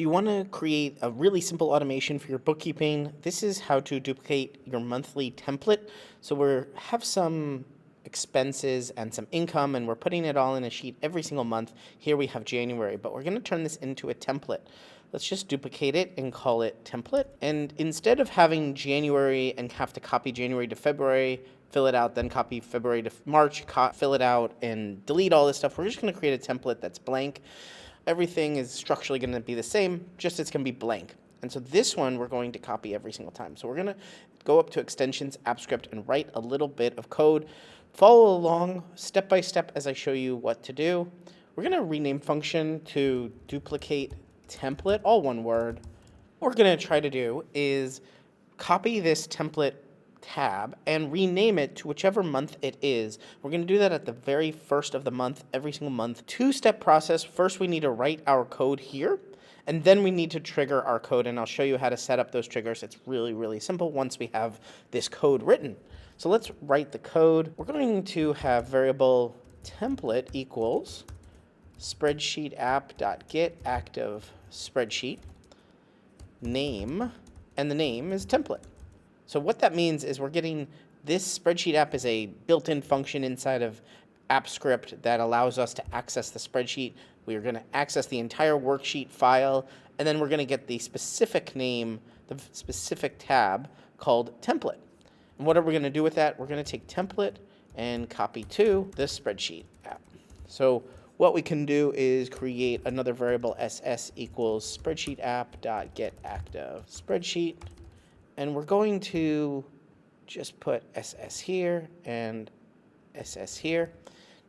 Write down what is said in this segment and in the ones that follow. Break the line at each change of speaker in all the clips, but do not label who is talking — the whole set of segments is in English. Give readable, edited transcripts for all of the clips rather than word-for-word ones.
You want to create a really simple automation for your bookkeeping. This is how to duplicate your monthly template. So we have some expenses and some income, and we're putting it all in a sheet every single month. Here we have January, but we're going to turn this into a template. Let's just duplicate it and call it template. And instead of having January and have to copy January to February, fill it out, then copy February to March, fill it out, and delete all this stuff, we're just going to create a template that's blank. Everything is structurally going to be the same, just it's going to be blank. And so this one we're going to copy every single time. So we're going to go up to extensions, app script, and write a little bit of code. Follow along step by step as I show you what to do. We're going to rename function to duplicate template, all one word. What we're going to try to do is copy this template tab and rename it to whichever month it is. We're going to do that at the very first of the month, every single month. Two-step process. First, we need to write our code here, and then we need to trigger our code, and I'll show you how to set up those triggers. It's really, really simple once we have this code written. So let's write the code. We're going to have variable template equals spreadsheet app.get active spreadsheet name, and the name is template. So what that means is we're getting this spreadsheet app is a built-in function inside of AppScript that allows us to access the spreadsheet. We are going to access the entire worksheet file, and then we're going to get the specific name, the specific tab called template. And what are we going to do with that? We're going to take template and copy to the spreadsheet app. So what we can do is create another variable ss equals spreadsheet app.get active spreadsheet. And we're going to just put SS here and SS here.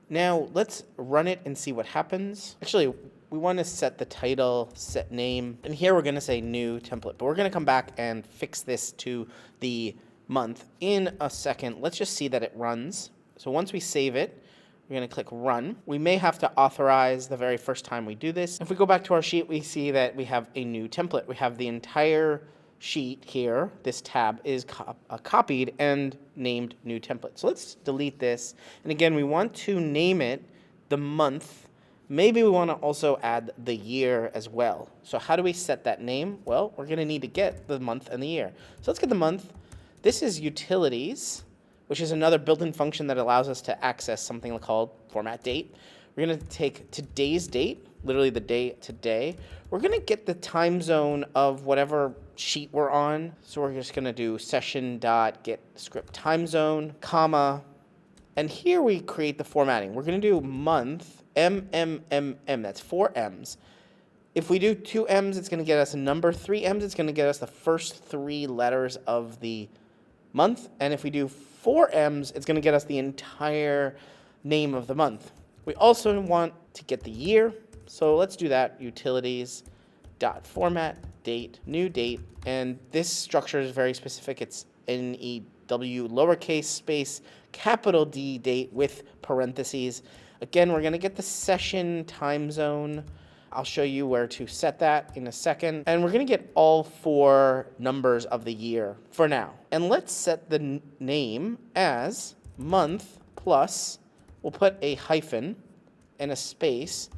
Now let's run it and see what happens. Actually, we want to set the title, set name, and here we're going to say new template. But we're going to come back and fix this to the month in a second. Let's just see that it runs. So once we save it, we're going to click run. We may have to authorize the very first time we do this. If we go back to our sheet, we see that we have a new template. We have the entire sheet here, this tab is copied and named new template. So let's delete this. And again, we want to name it the month. Maybe we want to also add the year as well. So how do we set that name? Well, we're going to need to get the month and the year. So let's get the month. This is utilities, which is another built-in function that allows us to access something called format date. We're going to take today's date, literally the day today. We're going to get the time zone of whatever sheet we're on. So we're just going to do session.getScript time zone, comma, and here we create the formatting. We're going to do month, M, that's 4 M's. If we do 2 M's, it's going to get us a number. 3 M's, it's going to get us the first 3 letters of the month. And if we do 4 M's, it's going to get us the entire name of the month. We also want to get the year. So let's do that. Utilities dot format date, new date, and this structure is very specific. It's NEW lowercase space capital D date with parentheses. Again, we're going to get the session time zone. I'll show you where to set that in a second. And we're going to get all 4 numbers of the year for now. And let's set the name as month plus, we'll put a hyphen and a space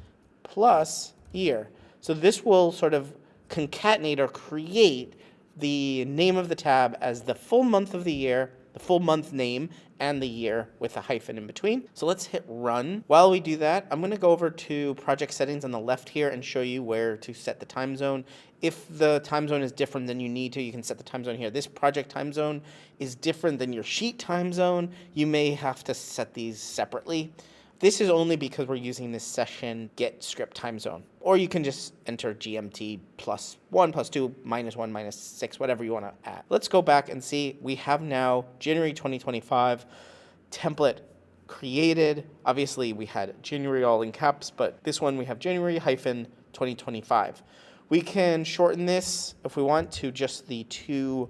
plus year. So this will sort of concatenate or create the name of the tab as the full month of the year, the full month name, and the year with a hyphen in between. So let's hit run. While we do that, I'm going to go over to project settings on the left here and show you where to set the time zone. If the time zone is different than you need to, you can set the time zone here. This project time zone is different than your sheet time zone. You may have to set these separately. This is only because we're using this session get script time zone. Or you can just enter GMT +1, +2, -1, -6, whatever you want to add. Let's go back and see. We have now January 2025 template created. Obviously, we had January all in caps, but this one we have January-2025. We can shorten this if we want to just the 2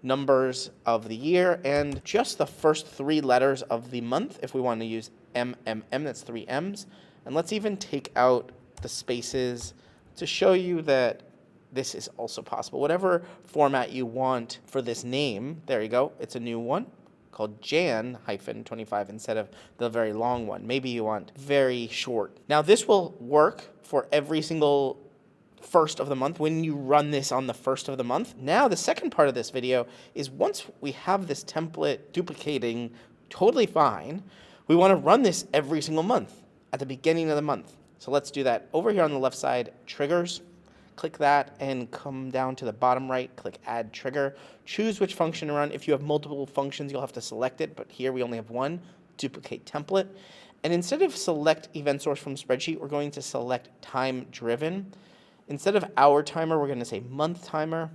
numbers of the year and just the first 3 letters of the month if we want to use MMM, that's 3 M's. And let's even take out the spaces to show you that this is also possible. Whatever format you want for this name, there you go, it's a new one called Jan-25 instead of the very long one. Maybe you want very short. Now this will work for every single first of the month, when you run this on the first of the month. Now, the second part of this video is once we have this template duplicating totally fine, we want to run this every single month at the beginning of the month. So let's do that. Over here on the left side, triggers. Click that and come down to the bottom right, click add trigger. Choose which function to run. If you have multiple functions, you'll have to select it, but here we only have one, duplicate template. And instead of select event source from spreadsheet, we're going to select time driven. Instead of hour timer, we're going to say month timer.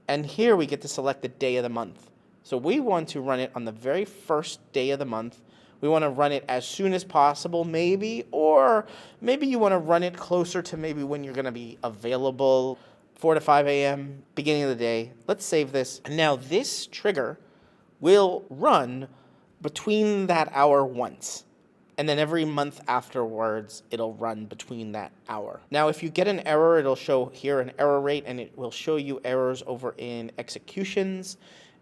And here we get to select the day of the month. So we want to run it on the very first day of the month. We want to run it as soon as possible, maybe, or maybe you want to run it closer to maybe when you're going to be available, 4 to 5 a.m., beginning of the day. Let's save this. And now this trigger will run between that hour once. And then every month afterwards, it'll run between that hour. Now, if you get an error, it'll show here an error rate, and it will show you errors over in executions.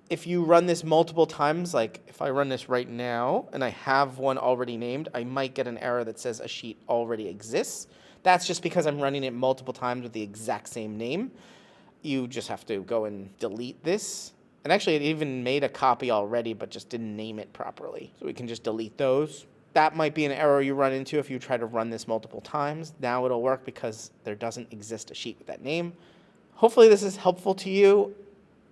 If you run this multiple times, like if I run this right now and I have one already named, I might get an error that says a sheet already exists. That's just because I'm running it multiple times with the exact same name. You just have to go and delete this. And actually, it even made a copy already, but just didn't name it properly. So we can just delete those. That might be an error you run into if you try to run this multiple times. Now it'll work because there doesn't exist a sheet with that name. Hopefully this is helpful to you.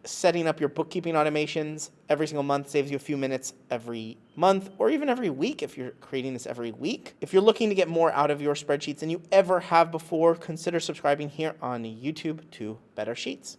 Setting up your bookkeeping automations every single month saves you a few minutes every month, or even every week if you're creating this every week. If you're looking to get more out of your spreadsheets than you ever have before, consider subscribing here on YouTube to Better Sheets.